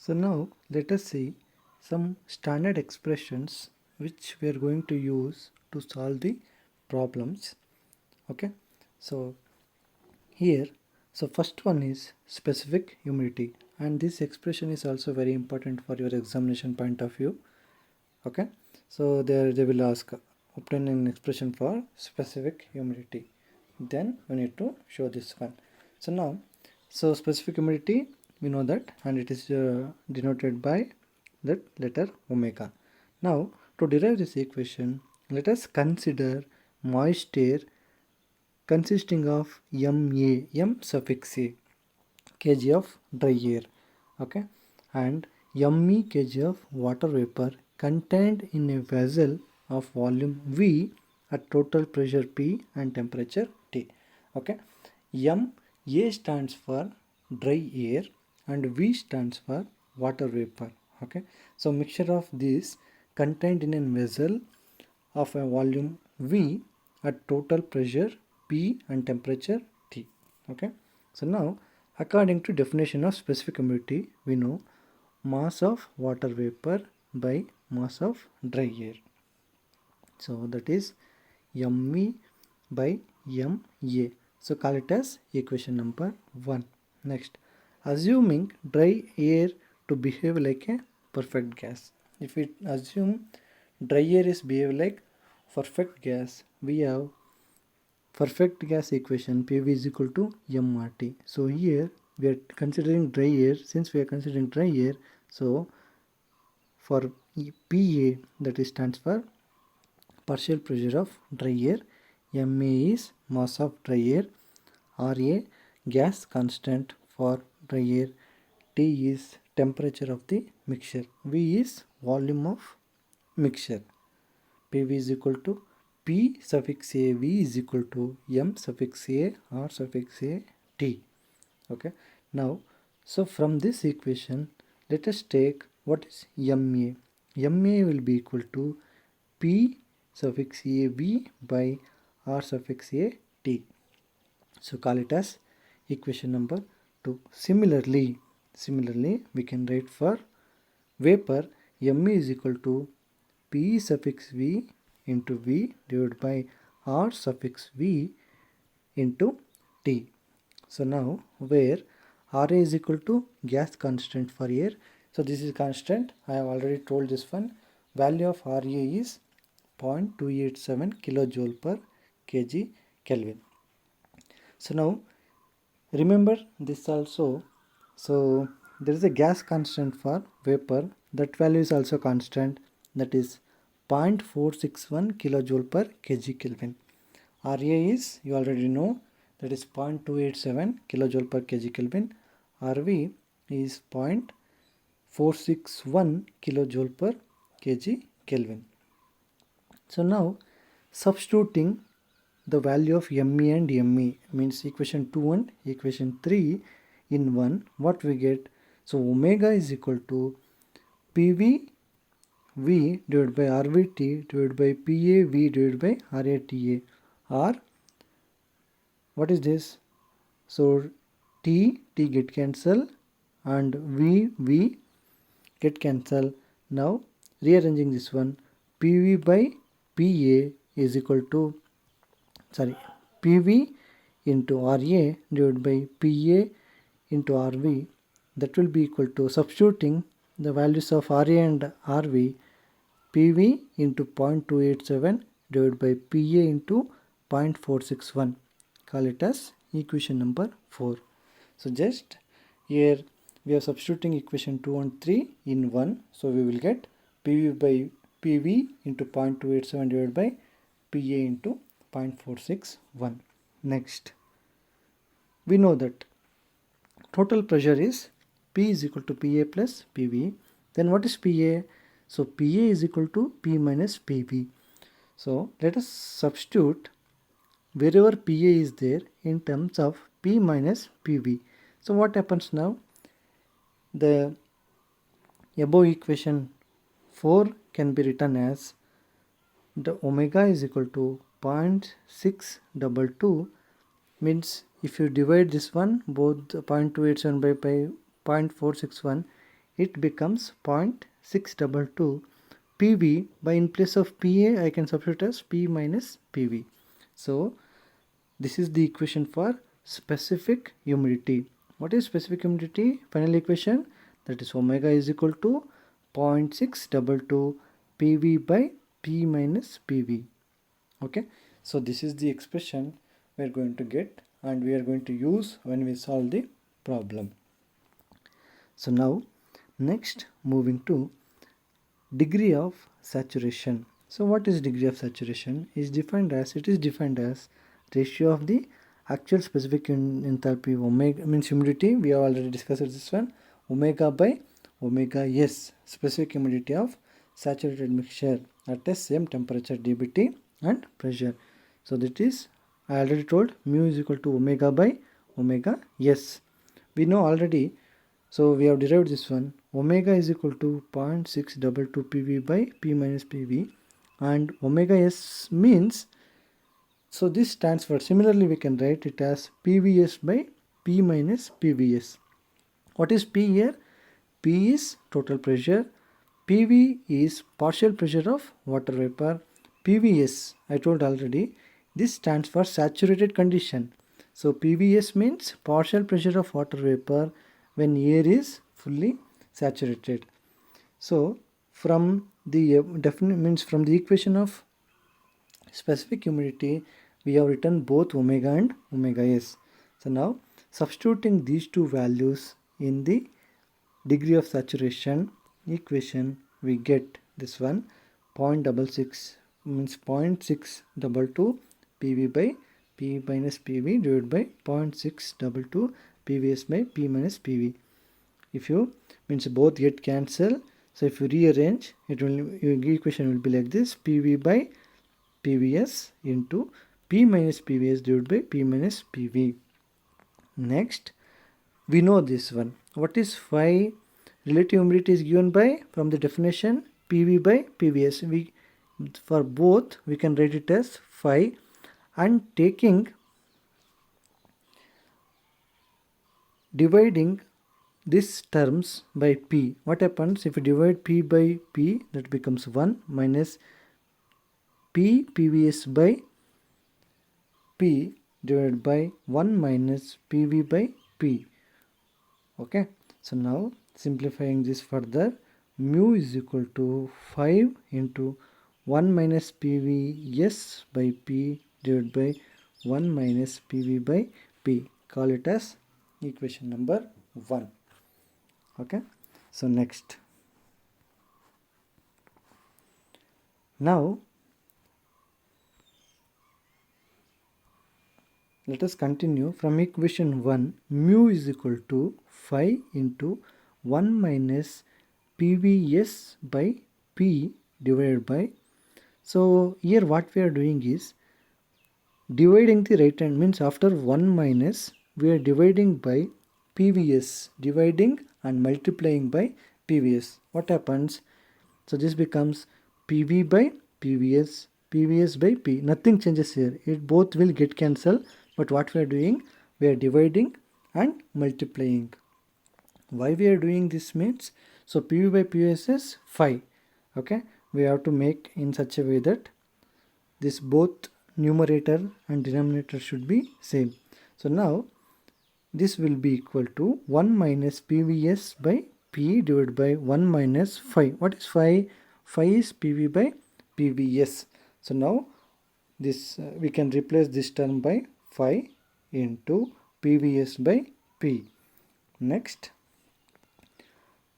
So now let us see some standard expressions which we are going to use to solve the problems. Okay, so here, so first one is specific humidity, and this expression is also very important for your examination point of view. Okay, so there they will ask obtain an expression for specific humidity, then we need to show this one. So now, so specific humidity we know that, and it is denoted by that letter omega. Now to derive this equation, let us consider moist air consisting of m suffix a kg of dry air, okay, and me kg of water vapor contained in a vessel of volume V at total pressure P and temperature T. Okay, m a stands for dry air and V stands for water vapor. Okay, so mixture of these contained in a vessel of a volume V at total pressure P and temperature T. Okay, so now according to definition of specific humidity, we know mass of water vapor by mass of dry air. So that is me by ma. So call it as equation number 1. Next, assuming dry air to behave like a perfect gas. If we assume dry air is behave like perfect gas, we have perfect gas equation PV is equal to mRT. So here we are considering dry air. Since we are considering dry air, so for PA, that is stands for partial pressure of dry air, MA is mass of dry air, RA gas constant for dry air, T is temperature of the mixture, V is volume of mixture. PV is equal to P suffix A V is equal to M suffix A R suffix A T. Okay. Now, so from this equation, let us take what is MA. MA will be equal to P suffix A V by R suffix A T. So call it as equation number 2. Similarly, we can write for vapor, MA is equal to P suffix V into V divided by R suffix V into T. So now where RA is equal to gas constant for air. So this is constant. I have already told this one. Value of RA is 0.287 kilojoule per kg Kelvin. So now remember this also. So there is a gas constant for vapor. That value is also constant. That is 0.461 kilojoule per kg Kelvin. RA is, you already know, that is 0.287 kilojoule per kg Kelvin. RV is 0.461 kilojoule per kg Kelvin. So now substituting the value of ME and ME, means equation 2 and equation 3 in 1, what we get? So omega is equal to PV V divided by RVT divided by PAV divided by RATA, or what is this? So T get cancel and V get cancel. Now rearranging this one, PV by PA is equal to, PV into RA divided by PA into RV, that will be equal to, substituting the values of RA and RV, PV into 0.287 divided by PA into 0.461. Call it as equation number 4. So just here we are substituting equation 2 and 3 in 1. So we will get PV by PV into 0.287 divided by PA into 0.461. Next, we know that total pressure is P is equal to PA plus PV. Then what is PA? So PA is equal to P minus PV. So let us substitute wherever PA is there in terms of P minus PV. So what happens now? The above equation 4 can be written as the omega is equal to 0.622, means if you divide this one, both 0.287 by 0.461, it becomes 0.622 PV. By in place of PA I can substitute as P minus PV. So this is the equation for specific humidity. What is specific humidity? Final equation, that is omega is equal to 0.622 PV by P minus PV. Okay, so this is the expression we are going to get and we are going to use when we solve the problem. So now next moving to degree of saturation. So what is degree of saturation? It is defined as ratio of the actual specific enthalpy omega means humidity. We have already discussed this one, omega by omega s, specific humidity of saturated mixture at a same temperature, dBT and pressure. So that is, I already told, mu is equal to omega by omega s. We know already, so we have derived this one. Omega is equal to 0.622 PV by P minus PV, and omega s means, so this stands for, similarly we can write it as PVS by P minus PVS. What is P here? P is total pressure, PV is partial pressure of water vapor, PVS I told already, this stands for saturated condition. So PVS means partial pressure of water vapor when air is fully saturated. So from the from the equation of specific humidity we have written both omega and omega s. So now substituting these two values in the degree of saturation equation, we get this one, 0.66 means 0.622 PV by P minus PV divided by 0.622 PVS by P minus PV. If you means both get cancel, so if you rearrange, it will, your equation will be like this, PV by PVS into P minus PVS divided by P minus PV. Next, we know this one. What is phi? Relative humidity is given by, from the definition, PV by PVS. We, for both we can write it as phi, and dividing these terms by P. What happens if you divide P by P? That becomes 1 minus P PVS by P divided by 1 minus PV by P. Okay, so now simplifying this further, mu is equal to 5 into 1 minus PVS by P divided by 1 minus PV by P. Call it as equation number 1. Okay, so next, now let us continue from equation 1. Mu is equal to 5 into 1 minus PVS by P divided by, so here what we are doing is dividing the right hand, means after 1 minus we are dividing by PVS, dividing and multiplying by PVS. What happens? So this becomes PV by PVS, PVS by P. Nothing changes here. It both will get cancelled. But what we are doing? We are dividing and multiplying. Why we are doing this means, so PV by PVS is 5. Okay, we have to make in such a way that this both numerator and denominator should be same. So now this will be equal to 1 minus PVS by P divided by 1 minus 5. What is 5? 5 is PV by PVS. So now this we can replace this term by 5 into PVS by P. Next,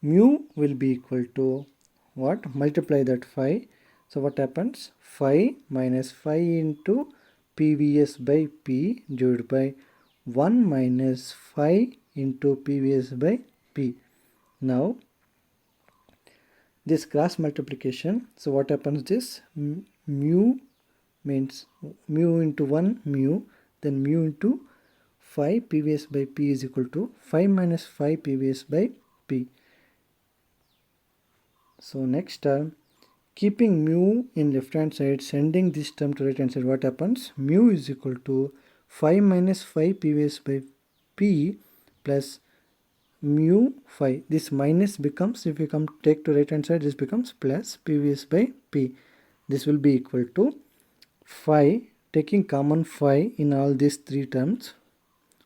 mu will be equal to what? Multiply that 5. So what happens? 5 minus 5 into PVS by P divided by 1 minus 5 into PVS by P. Now this cross multiplication, so what happens? This mu means mu into 1 mu, then mu into 5 PVS by P is equal to 5 minus 5 PVS by P. So next term, keeping mu in left hand side, sending this term to right hand side, what happens? Mu is equal to 5 minus 5 PVS by P plus mu phi. This minus becomes, if you come take to right hand side, this becomes plus PVS by P. This will be equal to phi, taking common phi in all these three terms,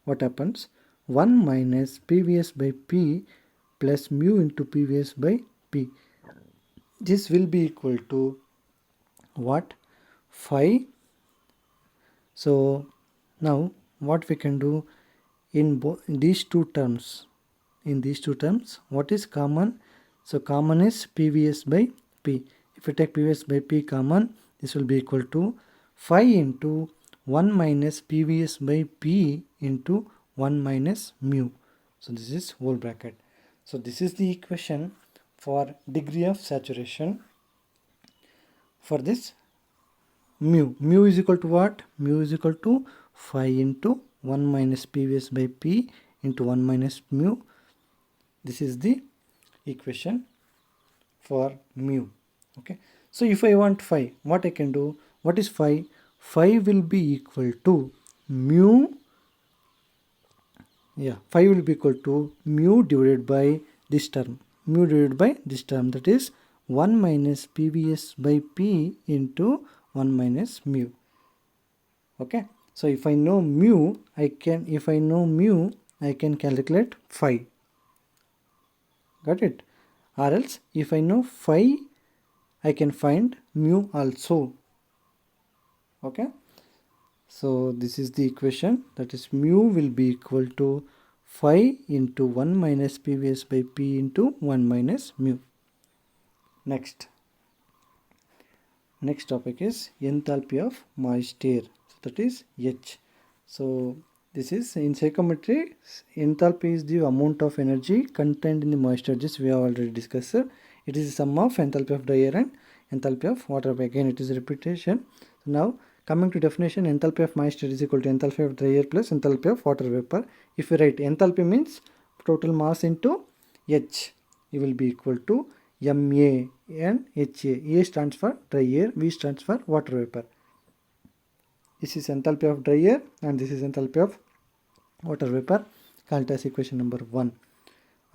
what happens? 1 minus PVS by P plus mu into PVS by P. This will be equal to what? Phi. So now what we can do in these two terms, what is common? So common is PVS by P. If you take PVS by P common, this will be equal to phi into 1 minus PVS by P into 1 minus mu. So this is whole bracket. So this is the equation for degree of saturation for this mu. Mu is equal to what? Mu is equal to phi into 1 minus PVS by P into 1 minus mu. This is the equation for mu. Okay. So if I want phi, what I can do? What is phi? Phi will be equal to mu. Phi will be equal to mu divided by this term. Mu divided by this term, that is 1 minus PVS by P into 1 minus mu. Okay. So if I know mu, I can calculate phi. Got it? Or else if I know phi, I can find mu also. Okay. So this is the equation, that is mu will be equal to phi into 1 minus PVS by P into 1 minus mu. Next topic is enthalpy of moisture, so that is H. So this is in psychrometry, enthalpy is the amount of energy contained in the moisture. This we have already discussed. It is the sum of enthalpy of dry air and enthalpy of water. Again, it is a repetition. So now coming to definition, enthalpy of moisture is equal to enthalpy of dry air plus enthalpy of water vapor. If you write enthalpy means total mass into H, it will be equal to MA and HA. A stands for dry air, V stands for water vapor. This is enthalpy of dry air and this is enthalpy of water vapor, called as equation number 1.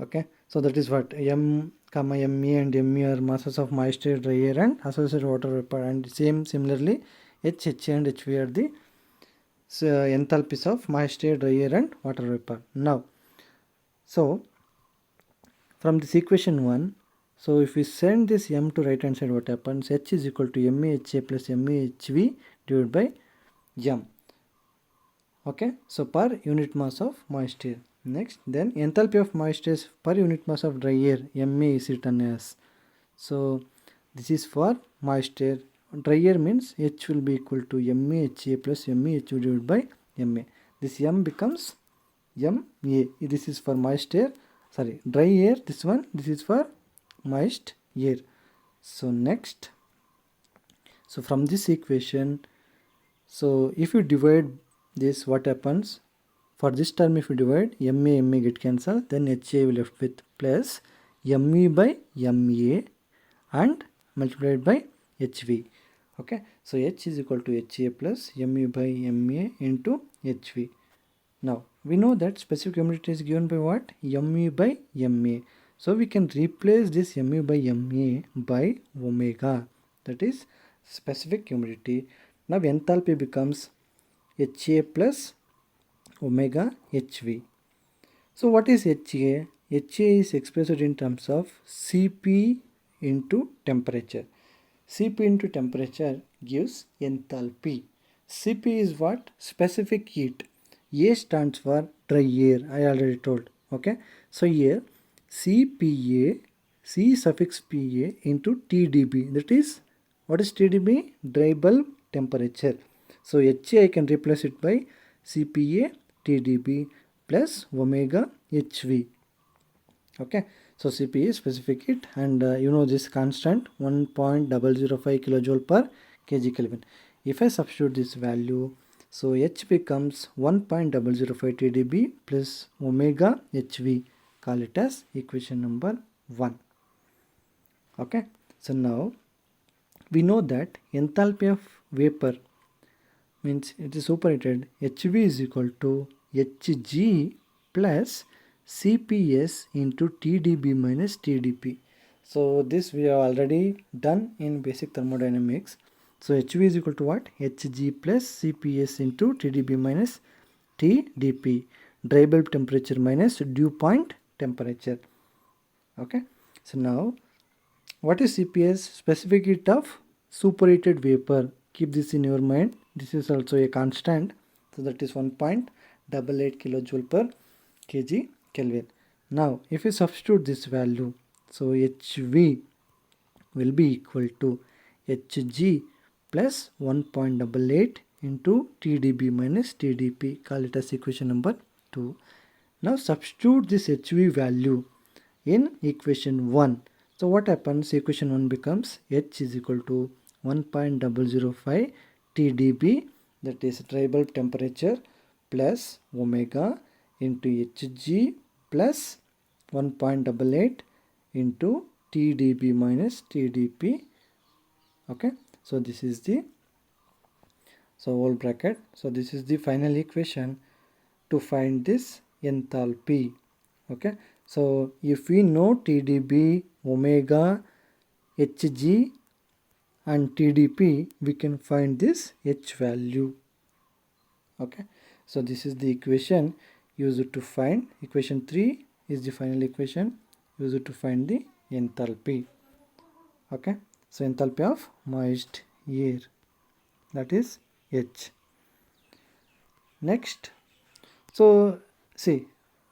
Okay, so that is what M, MA and ME are masses of moisture, dry air and associated water vapor, and similarly H, HA and HV are the enthalpies of moisture, dry air and water vapor. Now, so from this equation 1, so if we send this M to right hand side, what happens? H is equal to MAHA plus MAHV divided by M. Okay, so per unit mass of moisture. Next, then enthalpy of moisture is per unit mass of dry air, MA is written as. So this is for moisture. Dry air means H will be equal to MAHA plus MAHV divided by MA. This M becomes MA. This is for moisture. Sorry, dry air. This is for moist air. So next, so from this equation, so if you divide this, what happens? For this term, if you divide, MA get cancelled, then HA will left with plus ME by MA and multiplied by HV. Okay, so H is equal to HA plus ME by MA into HV. Now we know that specific humidity is given by what? ME by MA. So we can replace this ME by MA by omega, that is specific humidity. Now enthalpy becomes HA plus omega HV. So what is HA? HA is expressed in terms of Cp into temperature. Cp into temperature gives enthalpy. Cp is what? Specific heat. A stands for dry air, I already told. Okay, so here CPA, C suffix PA into TDB, that is, what is TDB? Dry bulb temperature. So HA I can replace it by CPA TDB plus omega HV. Okay, so CP is specific heat, and you know this constant 1.005 kilojoule per kg Kelvin. If I substitute this value, so H becomes 1.005 TDB plus omega HV. Call it as equation number 1. Okay, so now we know that enthalpy of vapor means it is superheated. HV is equal to Hg plus CPS into TdB minus TdP. So this we have already done in basic thermodynamics. So HV is equal to what? Hg plus CPS into TdB minus TdP. Dry bulb temperature minus dew point temperature. Okay. So now, what is CPS? Specific heat of superheated vapor. Keep this in your mind. This is also a constant. So that is 1.88 kilojoule per kg Kelvin. Now, if you substitute this value, so HV will be equal to Hg plus 1.88 into TdB minus TdP. Call it as equation number 2. Now substitute this HV value in equation 1. So what happens? Equation 1 becomes H is equal to 1.005 TdB, that is dry bulb temperature, plus omega into Hg plus 1.88 into TdB minus TdP. Okay, so this is the whole bracket. So this is the final equation to find this enthalpy. Okay, so if we know TdB, omega, Hg and TdP, we can find this H value. Okay, so this is the equation used to find. Equation 3 is the final equation used to find the enthalpy. Okay, so enthalpy of moist air, that is H. Next, so see,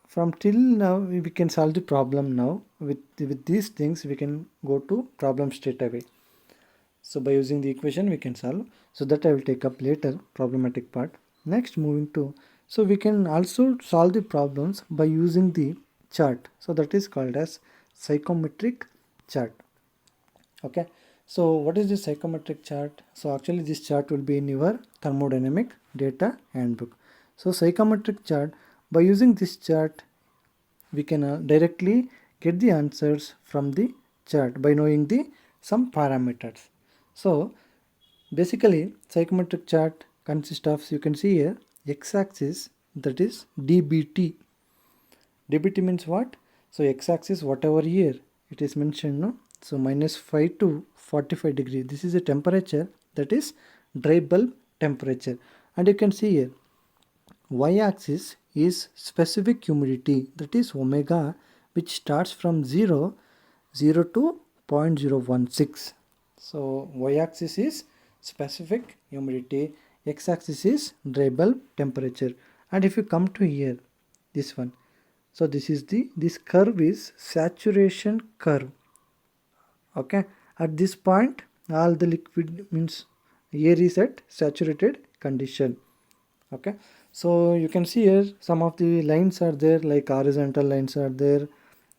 from till now we can solve the problem now. With these things we can go to problem straight away. So by using the equation we can solve. So that I will take up later, problematic part. Next, moving to, so we can also solve the problems by using the chart. So that is called as psychometric chart. Okay, so what is the psychometric chart? So actually this chart will be in your thermodynamic data handbook. So psychometric chart, by using this chart we can directly get the answers from the chart by knowing the some parameters. So basically psychometric chart consists of, you can see here, x-axis, that is dBT. dBT means what? So x-axis whatever here it is mentioned, no? So -5 to 45 degree. This is a temperature, that is dry bulb temperature. And you can see here y-axis is specific humidity, that is omega, which starts from 0 to 0.016. So y-axis is specific humidity, x-axis is dry bulb temperature. And if you come to here, this one, so this curve is saturation curve. Okay, at this point all the liquid, means air is at saturated condition. Okay, so you can see here some of the lines are there, like horizontal lines are there,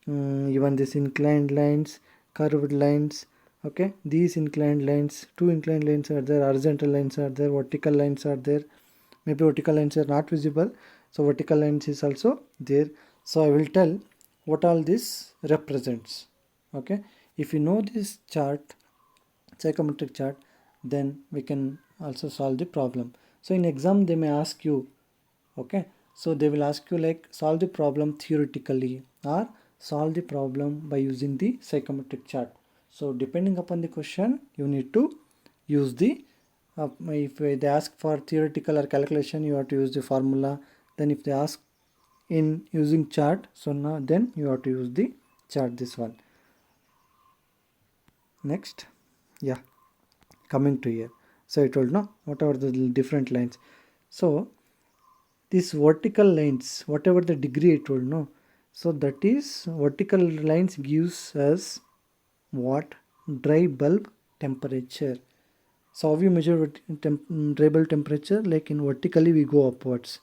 even this inclined lines, curved lines. Okay, these inclined lines, 2 inclined lines are there, horizontal lines are there, vertical lines are there. Maybe vertical lines are not visible, so vertical lines is also there. So I will tell what all this represents. Okay, if you know this chart, psychometric chart, then we can also solve the problem. So in exam they may ask you, okay, so they will ask you like solve the problem theoretically or solve the problem by using the psychometric chart. So depending upon the question you need to use the if they ask for theoretical or calculation, you have to use the formula. Then if they ask in using chart, so now then you have to use the chart, this one. Next, yeah, coming to here, so I told no what are the different lines. So these vertical lines, whatever the degree I told, no, so that is vertical lines gives us what? Dry bulb temperature. So how we measure dry bulb temperature? Like in vertically we go upwards.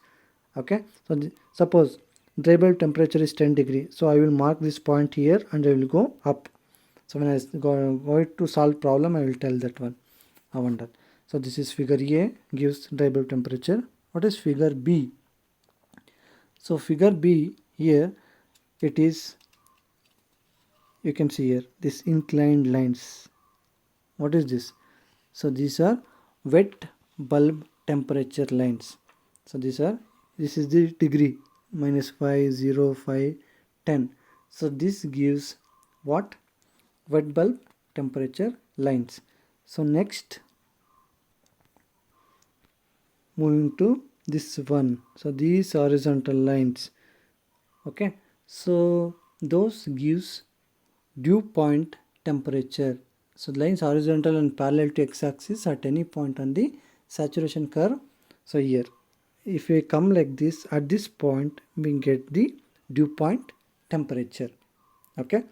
Okay, so suppose dry bulb temperature is 10 degree, so I will mark this point here and I will go up. So when I go to solve problem, I will tell that one. I wonder. So this is figure A, gives dry bulb temperature. What is figure B? So figure B here, it is, you can see here, this inclined lines. What is this? So these are wet bulb temperature lines. So this is the degree, -5, 0, 5, 10. So this gives what? Wet bulb temperature lines. So next, moving to this one. So these horizontal lines. Okay. So those gives dew point temperature. So lines horizontal and parallel to x-axis at any point on the saturation curve. So here, if we come like this, at this point we get the dew point temperature. Okay.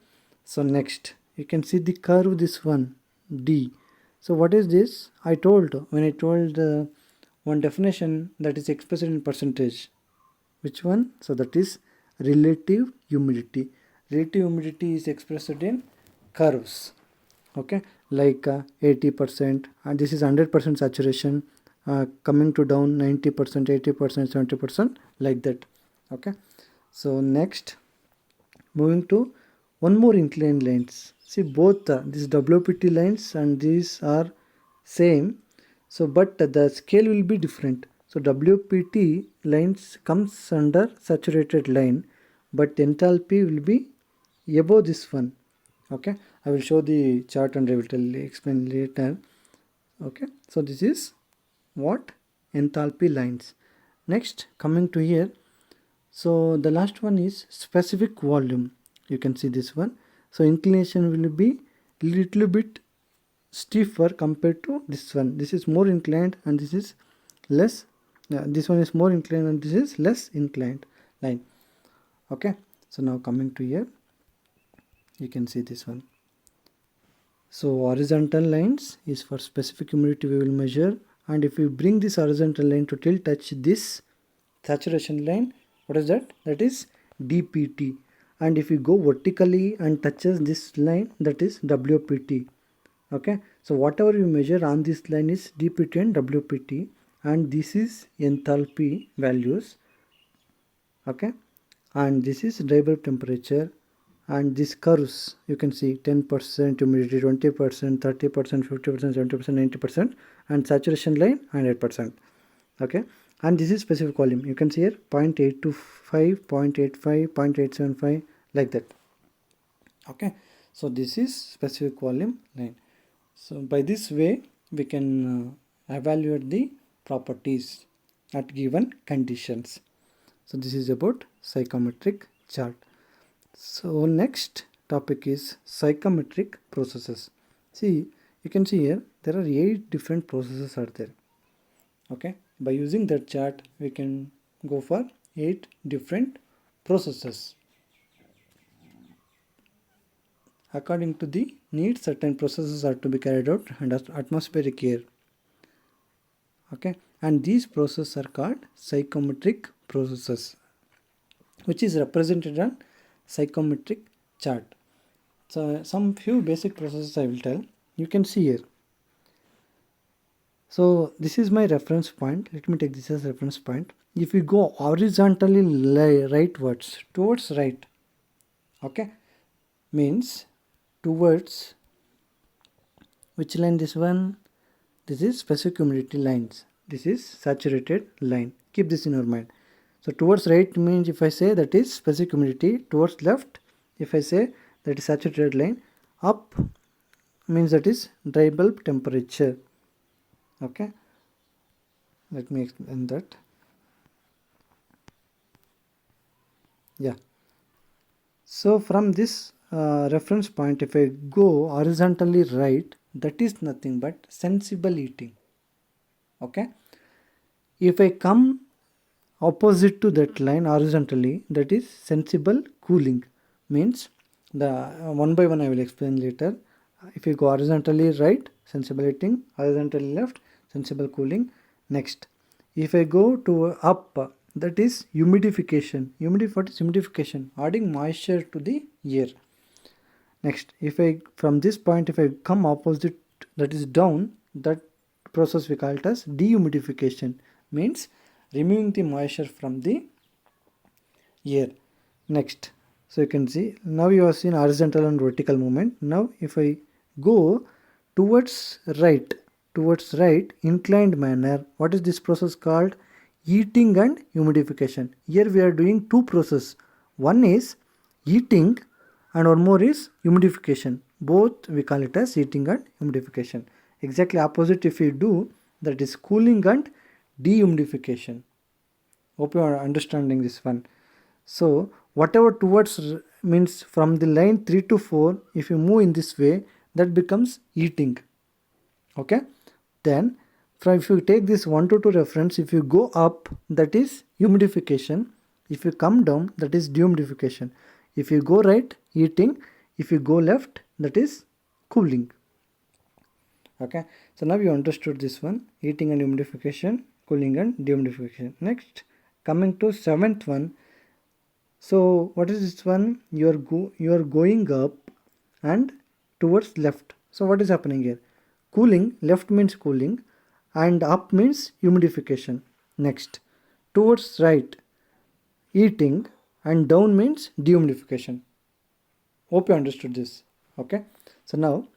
So next, you can see the curve, this one, D. So what is this? I told, when I told one definition, that is expressed in percentage. Which one? So that is relative humidity. Relative humidity is expressed in curves. Okay, like 80%, and this is 100% saturation, coming to down 90%, 80%, 70%, like that. Okay, so next, moving to one more inclined lines. See, both these WPT lines and these are same, so but the scale will be different. So WPT lines comes under saturated line, but enthalpy will be above this one. Okay, I will show the chart and I will explain later. Okay, so this is what? Enthalpy lines. Next, coming to here, so the last one is specific volume. You can see this one. So inclination will be little bit stiffer compared to this one. This is more inclined and this is less. This one is more inclined and this is less inclined line. Okay, so now coming to here, you can see this one. So horizontal lines is for specific humidity we will measure, and if we bring this horizontal line to till touch this saturation line, what is that? That is DPT. And if we go vertically and touches this line, that is WPT. Okay, so whatever you measure on this line is DPT and WPT, and this is enthalpy values. Okay, and this is dry bulb temperature, and these curves you can see 10% humidity, 20%, 30%, 50%, 70%, 90%, and saturation line 100%. Okay, and this is specific volume. You can see here 0.825, 0.85, 0.875, like that. Okay, so this is specific volume line. So by this way we can evaluate the properties at given conditions. So this is about psychrometric chart. So next topic is psychrometric processes. See, you can see here there are 8 different processes are there. Okay, by using that chart we can go for 8 different processes. According to the need, certain processes are to be carried out under atmospheric air. Okay, and these processes are called psychrometric processes, which is represented on psychrometric chart. So some few basic processes I will tell. You can see here. So this is my reference point. Let me take this as reference point. If we go horizontally rightwards, towards right, okay, means towards which line? This one. This is specific humidity lines. This is saturated line. Keep this in your mind. So towards right means if I say that is specific humidity. Towards left, if I say that is saturated line. Up means that is dry bulb temperature. Okay. Let me explain that. Yeah. So from this reference point, if I go horizontally right, that is nothing but sensible heating. Okay. If I come opposite to that line horizontally, that is sensible cooling. Means the one by one I will explain later. If you go horizontally right, sensible heating, horizontally left, sensible cooling. Next, if I go to up, that is humidification. What is humidification? Adding moisture to the air. Next, if I from this point, if I come opposite, that is down, that process we call it as dehumidification. Means removing the moisture from the air. Next, so you can see now you have seen horizontal and vertical movement. Now if I go towards right, inclined manner, what is this process called? Heating and humidification. Here we are doing two processes. One is heating, and one more is humidification. Both we call it as heating and humidification. Exactly opposite if you do, that is cooling and dehumidification. Hope you are understanding this one. So whatever towards means from the line 3 to 4, if you move in this way, that becomes heating. Okay, then if you take this 1 to 2 reference, if you go up, that is humidification. If you come down, that is dehumidification. If you go right, heating. If you go left, that is cooling. Okay, so now you understood this one, heating and humidification, cooling and dehumidification. Next, coming to 7th one. So what is this one? You are going up and towards left. So what is happening here? Cooling, left means cooling and up means humidification. Next, towards right, heating, and down means dehumidification. Hope you understood this. Okay, so now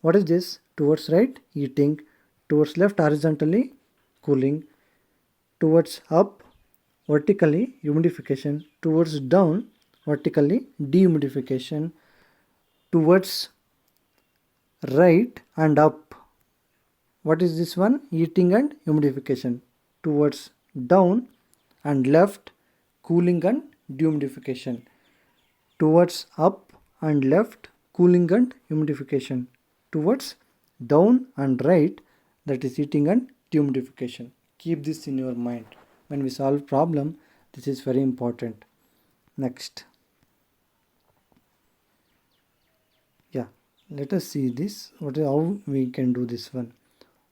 what is this? Towards right, heating, towards left, horizontally cooling, towards up, vertically humidification, towards down, vertically dehumidification, towards right and up. What is this one? Heating and humidification. Towards down and left, cooling and dehumidification. Towards up and left, cooling and humidification. Towards down and right, that is heating and dehumidification. Keep this in your mind. When we solve problem, this is very important. Next. Yeah, let us see this. How we can do this one.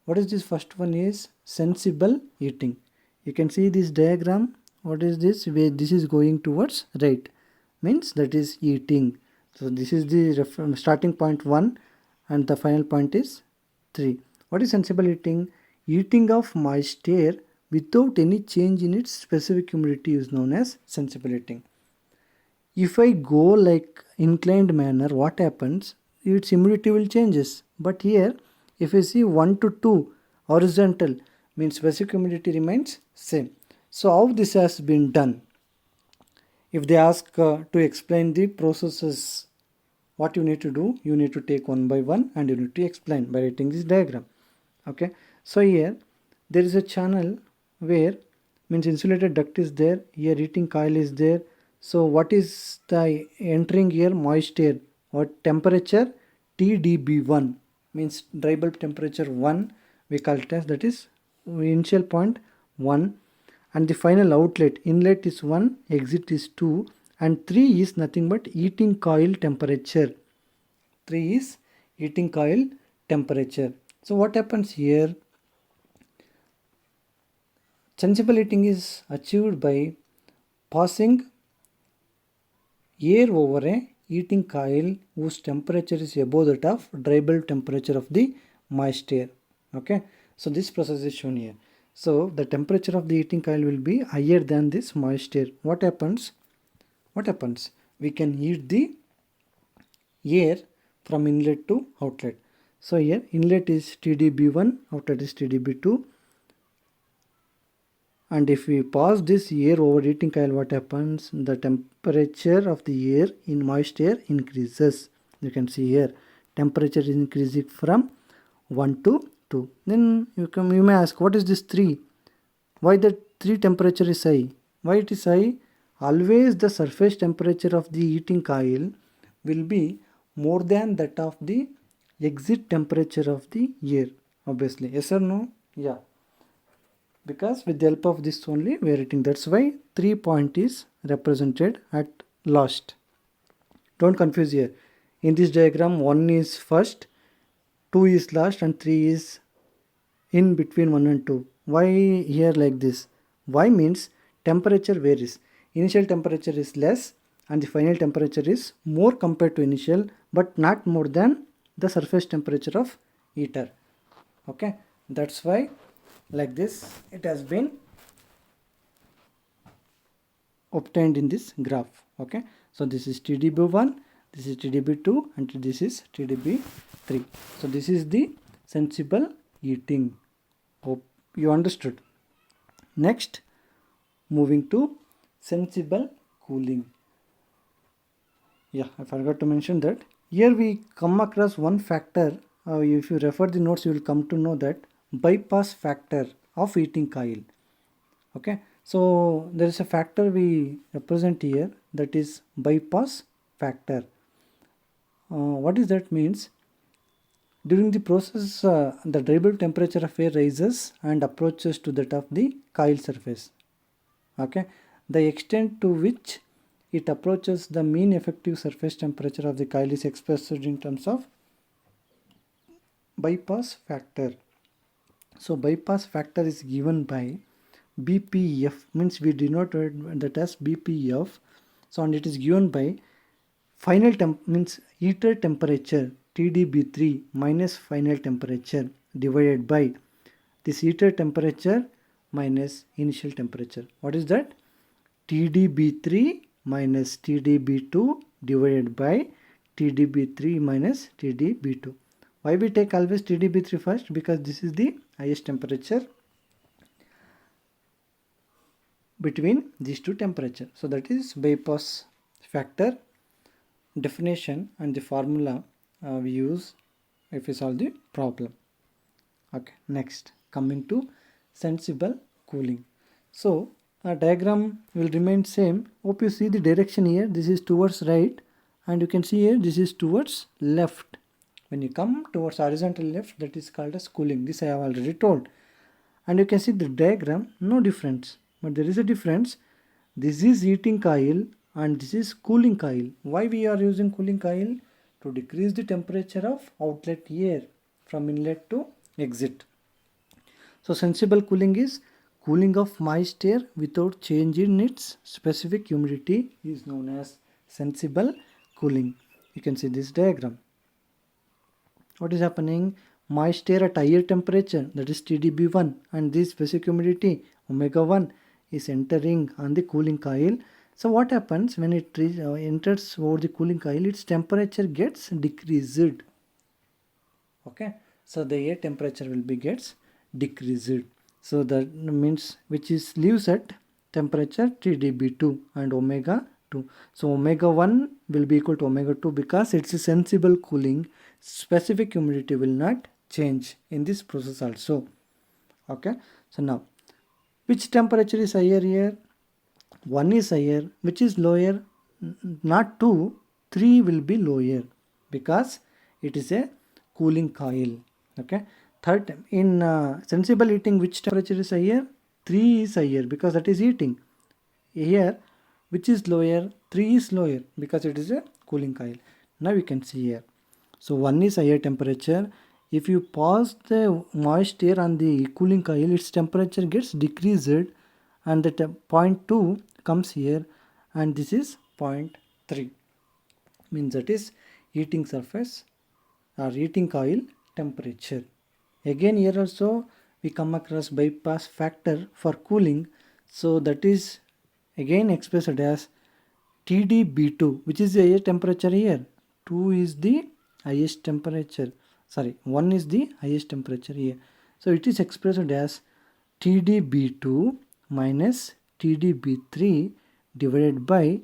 What is this first one is sensible heating. You can see this diagram. What is this? Where this is going towards right, means that is heating. So this is the starting point 1 and the final point is 3. What is sensible heating? Heating of moist air without any change in its specific humidity is known as sensible heating. If I go like inclined manner, what happens? Its humidity will changes. But here, if you see 1 to 2 horizontal, means specific humidity remains same. So how this has been done? If they ask to explain the processes, what you need to do? You need to take one by one and you need to explain by writing this diagram. Okay. So here there is a channel where means insulated duct is there. Here heating coil is there. So what is the entering here? Moist air. What temperature? TDB1 means dry bulb temperature 1. We call it as, that is initial point 1, and the final outlet inlet is 1, exit is 2, and 3 is nothing but heating coil temperature. 3 is heating coil temperature. So what happens here? Sensible heating is achieved by passing air over a heating coil whose temperature is above that of dry bulb temperature of the moist air. Okay, so this process is shown here. So the temperature of the heating coil will be higher than this moist air. What happens? We can heat the air from inlet to outlet. So here inlet is TDB1, outlet is TDB2. And if we pass this air over heating coil, what happens? The temperature of the air in moist air increases. You can see here temperature is increasing from 1 to 2. Then you may ask, what is this 3? Why the 3 temperature is high? Why it is high? Always the surface temperature of the heating coil will be more than that of the exit temperature of the air. Obviously, yes or no? Yeah. Because with the help of this only we are writing. That's why 3 point is represented at last. Don't confuse here. In this diagram 1 is first, 2 is last, and 3 is in between 1 and 2. Why here like this? Why means temperature varies. Initial temperature is less and the final temperature is more compared to initial, but not more than the surface temperature of heater. Okay, that's why like this it has been obtained in this graph. Okay, so this is TDB1, this is TDB2, and this is TDB3. So this is the sensible heating. Hope you understood. Next, moving to sensible cooling. Yeah, I forgot to mention that. Here we come across one factor. If you refer the notes, you will come to know that bypass factor of heating coil. Okay, so there is a factor we represent here, that is bypass factor. What is that means? During the process, the dry bulb temperature of air rises and approaches to that of the coil surface. Okay, the extent to which it approaches the mean effective surface temperature of the coil is expressed in terms of bypass factor. So bypass factor is given by BPF, means we denote that as BPF. So and it is given by final temp means heater temperature TDB3 minus final temperature divided by this heater temperature minus initial temperature. What is that? TDB3 minus TDB2 divided by TDB3 minus TDB2. Why we take always TDB3 first? Because this is the highest temperature between these two temperatures. So that is bypass factor definition and the formula we use if we solve the problem. Okay, next coming to sensible cooling. So a diagram will remain same. Hope you see the direction here. This is towards right, and you can see here this is towards left. When you come towards horizontal left, that is called as cooling. This I have already told. And you can see the diagram, no difference, but there is a difference. This is heating coil and this is cooling coil. Why we are using cooling coil? To decrease the temperature of outlet air from inlet to exit. So sensible cooling is cooling of moist air without change in its specific humidity is known as sensible cooling. You can see this diagram. What is happening? Moist air at higher temperature, that is TDB1, and this specific humidity omega 1 is entering on the cooling coil. So what happens when it enters over the cooling coil? Its temperature gets decreased. Okay, so the air temperature will be gets decreased. So that means which is leaves at temperature TDB2 and omega 2. So omega 1 will be equal to omega 2 because it's a sensible cooling. Specific humidity will not change in this process also. Okay, so now which temperature is higher here? 1 is higher. Which is lower? Not 2, 3 will be lower because it is a cooling coil. Okay, third, in sensible heating, which temperature is higher? 3 is higher because that is heating. Here which is lower? 3 is lower because it is a cooling coil. Now you can see here. So 1 is higher temperature. If you pass the moist air on the cooling coil, its temperature gets decreased, and the point 2 comes here, and this is point 3. Means that is heating surface or heating coil temperature. Again here also we come across bypass factor for cooling. So that is again expressed as TDB2, which is the highest temperature here. 2 is the highest temperature. Sorry, 1 is the highest temperature here. So it is expressed as TDB2 minus TDB3 divided by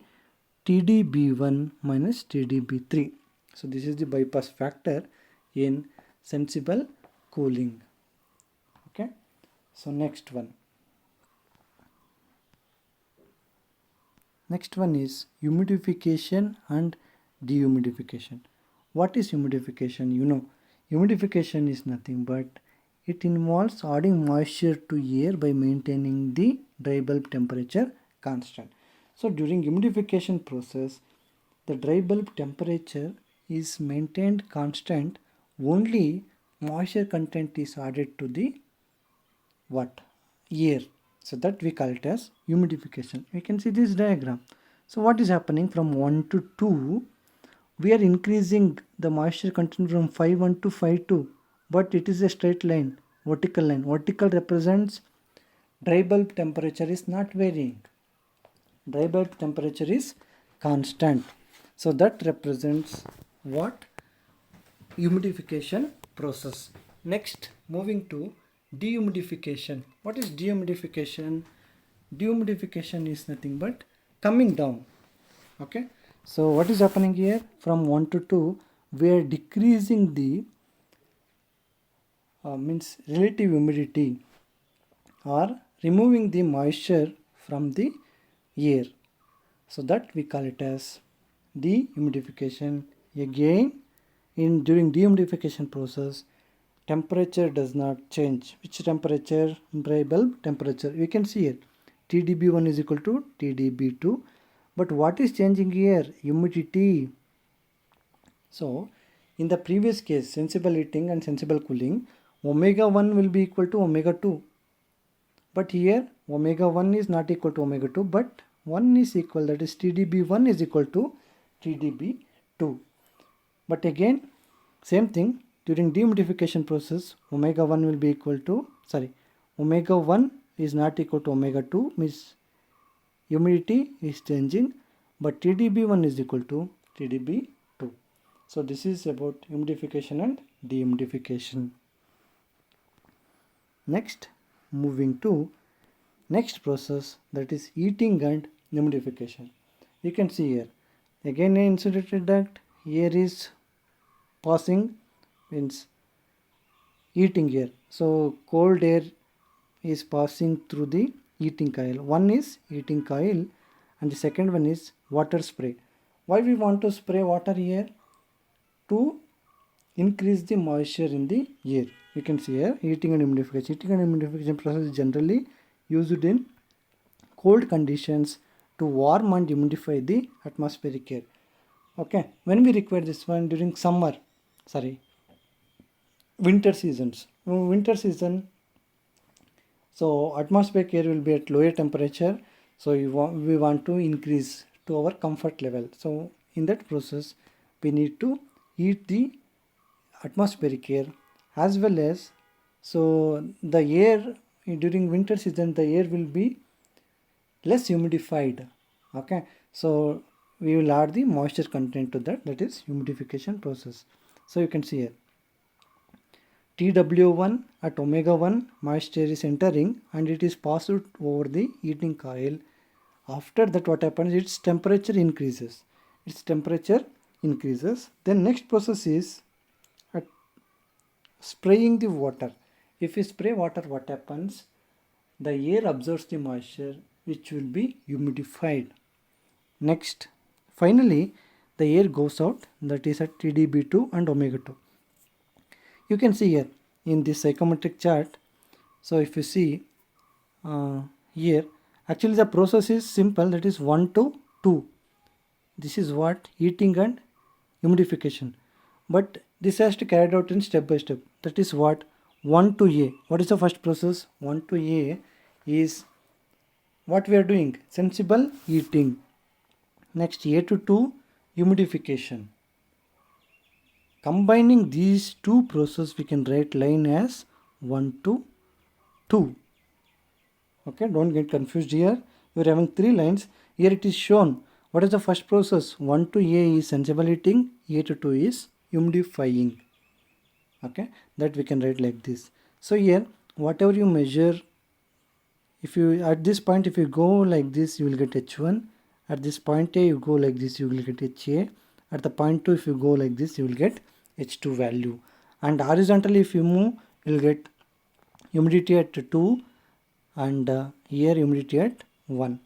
TDB1 minus TDB3. So this is the bypass factor in sensible cooling. Okay, so next one is humidification and dehumidification. What is humidification? You know, humidification is nothing but it involves adding moisture to air by maintaining the dry bulb temperature constant. So during humidification process, the dry bulb temperature is maintained constant, only moisture content is added to the air. So that we call it as humidification. You can see this diagram. So what is happening from 1 to 2? We are increasing the moisture content from 5.1 to 5.2, but it is a straight line, vertical line. Vertical represents dry bulb temperature is not varying. Dry bulb temperature is constant. So that represents what? Humidification process. Next, moving to dehumidification. What is dehumidification? Dehumidification is nothing but coming down. Okay, So what is happening here? From 1 to 2, we are decreasing the means relative humidity, or removing the moisture from the air. So that we call it as dehumidification. Again, during dehumidification process, temperature does not change. Which temperature? Dry bulb temperature. We can see it. TDB1 is equal to TDB2. But what is changing here? Humidity. So in the previous case, sensible heating and sensible cooling, omega 1 will be equal to omega 2. But here omega 1 is not equal to omega 2, but 1 is equal, that is TDB1 is equal to TDB2. But again, same thing, during dehumidification process, omega 1 will be equal to, omega 1 is not equal to omega 2, means humidity is changing, but TDB1 is equal to TDB2. So this is about humidification and dehumidification. Next, moving to next process, that is heating and humidification. You can see here, again an insulated duct, air is passing, means heating air. So cold air is passing through the heating coil. One is heating coil and the second one is water spray. Why we want to spray water here? To increase the moisture in the air. You can see here heating and humidification. Heating and humidification process is generally used in cold conditions to warm and humidify the atmospheric air. Okay, when we require this one? During winter seasons. Winter season, so atmospheric air will be at lower temperature, so we want to increase to our comfort level. So in that process, we need to heat the atmospheric air, as well as, so the air during winter season, the air will be less humidified. Okay, so we will add the moisture content to that, that is humidification process. So you can see here TW1 at omega 1 moisture is entering and it is passed over the heating coil. After that, what happens? Its temperature increases. Then next process is at spraying the water. If we spray water, what happens? The air absorbs the moisture, which will be humidified. Next, finally, the air goes out, that is at TDB2 and omega 2. You can see here in this psychrometric chart. So if you see here, actually the process is simple, that is 1 to 2. This is what? Heating and humidification. But this has to carried out in step by step. That is what? 1 to A. What is the first process? 1 to A is what we are doing? Sensible heating. Next, A to 2, humidification. Combining these two processes, we can write line as 1 to 2. Okay, don't get confused here. We are having 3 lines. Here it is shown. What is the first process? 1 to A is sensible heating, A to 2 is humidifying. Okay, that we can write like this. So here, whatever you measure, if you at this point, if you go like this, you will get H1. At this point A, you go like this, you will get HA. At the point 2, if you go like this, you will get H2 value. And horizontally, if you move, you will get humidity at 2 and here humidity at 1.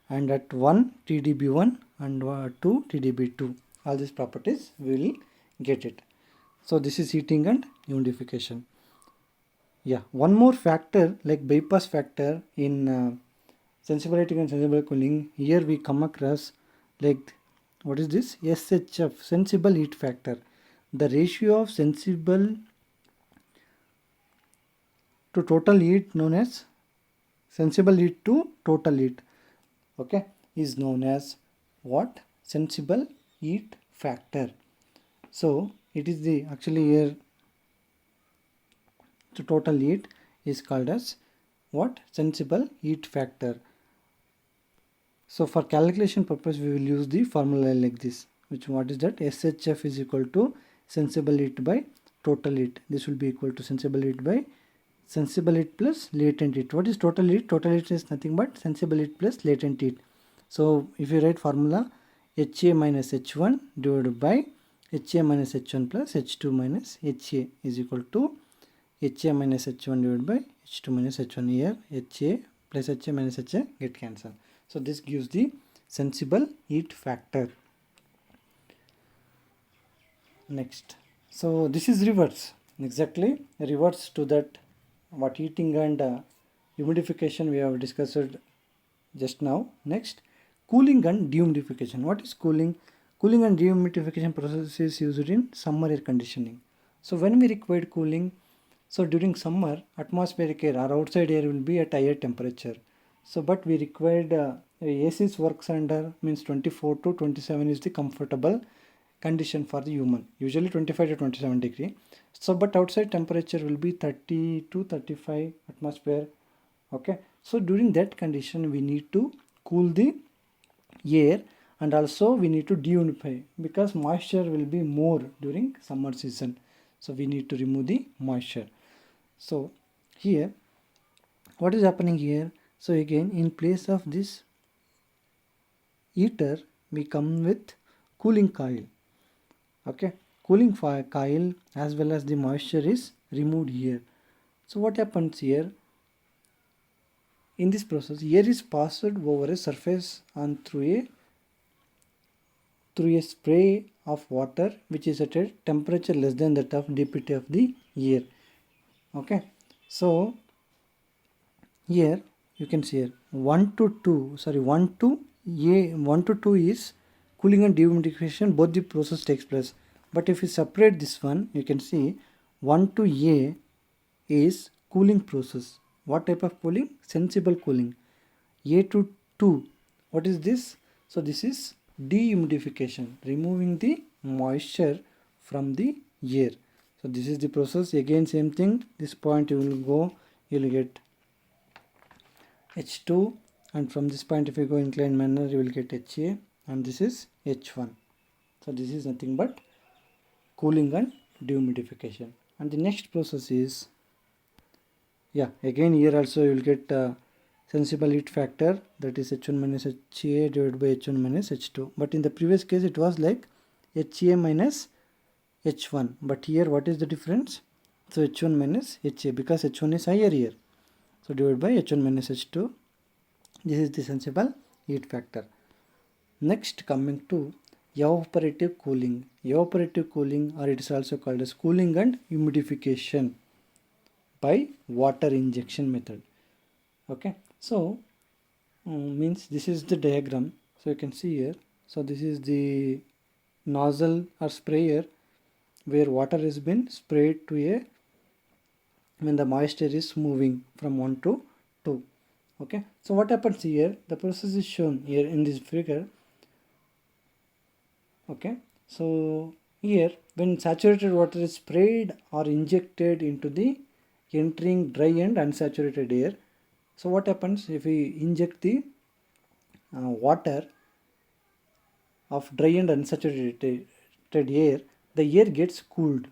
And at 1 TDB1 and 2 TDB2. All these properties we will get it. So this is heating and humidification. Yeah, one more factor like bypass factor in sensible heating and sensible cooling. Here we come across like, what is this? SHF, sensible heat factor. The ratio of sensible to total heat, known as sensible heat to total heat, okay, is known as what? Sensible heat factor. So it is the actually here to total heat is called as what? Sensible heat factor. So for calculation purpose, we will use the formula like this, which what is that? SHF is equal to sensible heat by total heat. This will be equal to sensible heat by sensible heat plus latent heat. What is total heat? Total heat is nothing but sensible heat plus latent heat. So if you write formula, HA minus H1 divided by HA minus H1 plus H2 minus HA is equal to HA minus H1 divided by H2 minus H1. Here HA plus HA minus HA get cancelled. So this gives the sensible heat factor. Next, so this is reverse, exactly reverse to that what heating and humidification we have discussed just now. Next, cooling and dehumidification. What is cooling? Cooling and dehumidification process is used in summer air conditioning. So when we require cooling, so during summer, atmospheric air or outside air will be at higher temperature. So but we required AC's works under means 24 to 27 is the comfortable condition for the human, usually 25 to 27 degree. So but outside temperature will be 30 to 35 atmosphere. Okay, so during that condition we need to cool the air, and also we need to dehumidify because moisture will be more during summer season. So we need to remove the moisture. So here what is happening here? So again, in place of this heater we come with cooling coil. Okay, cooling coil as well as the moisture is removed here. So what happens here? In this process, air is passed over a surface and through a spray of water which is at a temperature less than that of density of the air. Okay, so here you can see here 1 to 2 is cooling and dehumidification, both the process takes place. But if you separate this one, you can see 1 to A is cooling process. What type of cooling? Sensible cooling. A to 2, what is this? So this is dehumidification, removing the moisture from the air. So this is the process. Again same thing, this point you will go, you will get H2, and from this point if you go inclined manner you will get HA, and this is H1. So this is nothing but cooling and dehumidification. And the next process is, again here also you will get sensible heat factor, that is H1 minus HA divided by H1 minus H2. But in the previous case it was like HA minus H1, but here what is the difference? So H1 minus HA, because H1 is higher here. So divided by H1 minus H2. This is the sensible heat factor. Next, coming to evaporative cooling. Evaporative cooling, or it is also called as cooling and humidification by water injection method. Okay, so means this is the diagram. So you can see here. So this is the nozzle or sprayer where water has been sprayed to a, when the moisture is moving from 1 to 2. Okay, so what happens here? The process is shown here in this figure. Okay, so here when saturated water is sprayed or injected into the entering dry and unsaturated air. So what happens if we inject the water of dry and unsaturated air? The air gets cooled.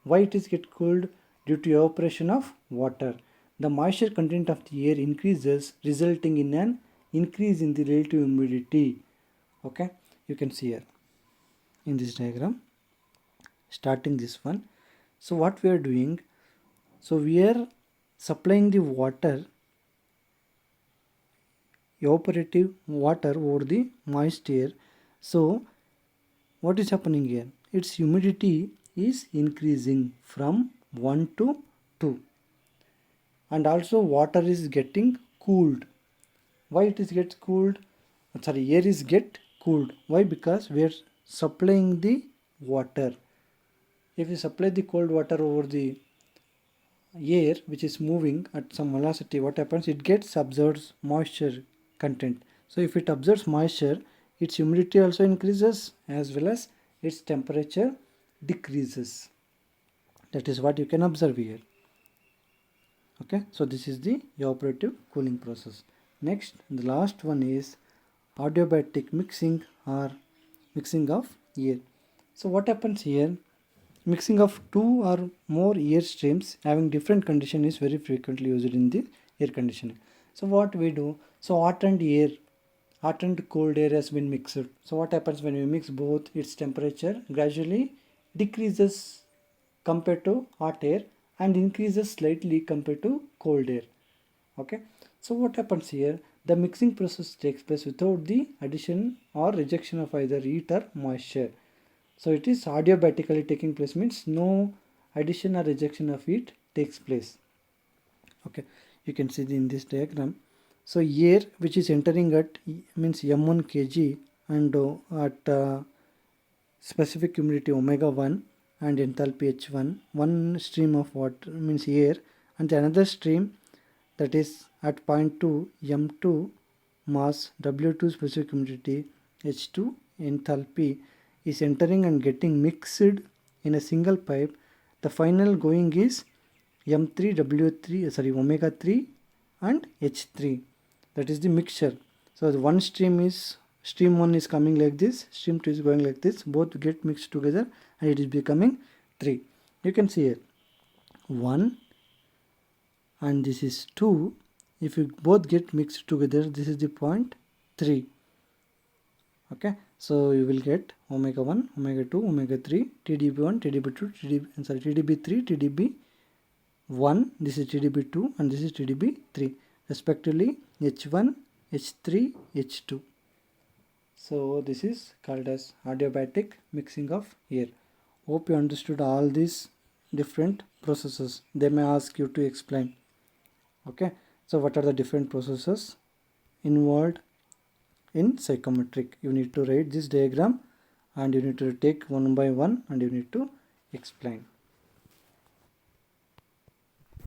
Why it is get cooled? Due to evaporation of water. The moisture content of the air increases, resulting in an increase in the relative humidity. Okay, you can see here in this diagram, starting this one. So what we are doing? So we are supplying the water, evaporative water over the moist air. So what is happening here? Its humidity is increasing from 1 to 2, and also water is getting cooled. Why it is gets cooled? Air is get cooled. Why? Because we are supplying the water. If you supply the cold water over the air which is moving at some velocity, what happens? It gets absorbs moisture content. So if it absorbs moisture, its humidity also increases as well as its temperature decreases. That is what you can observe here. Okay, so this is the evaporative cooling process. Next, the last one is adiabatic mixing or mixing of air. So what happens here? Mixing of two or more air streams having different condition is very frequently used in the air conditioning. So what we do? So hot and hot and cold air has been mixed. So what happens when you mix both, its temperature gradually decreases compared to hot air and increases slightly compared to cold air. Okay, so what happens here, the mixing process takes place without the addition or rejection of either heat or moisture. So it is adiabatically taking place, means no addition or rejection of heat takes place. Okay, you can see in this diagram. So air which is entering at means m1 kg and at specific humidity omega 1 and enthalpy h1, one stream of water means air, and the another stream that is at point 2 m2 mass w2 specific humidity h2 enthalpy is entering and getting mixed in a single pipe. The final going is m3 w3 omega 3 and h3, that is the mixture. So the one stream is, stream 1 is coming like this, stream 2 is going like this, both get mixed together and it is becoming 3. You can see here 1 and this is 2. If you both get mixed together, this is the point 3. Okay, so you will get omega 1, omega 2, omega 3, TdB1, TdB2, TdB3, TdB1, this is TdB2 and this is TdB3, respectively H1, H3, H2. So this is called as adiabatic mixing of air. Hope you understood all these different processes. They may ask you to explain. Okay, so what are the different processes involved in psychometric? You need to write this diagram and you need to take one by one and you need to explain.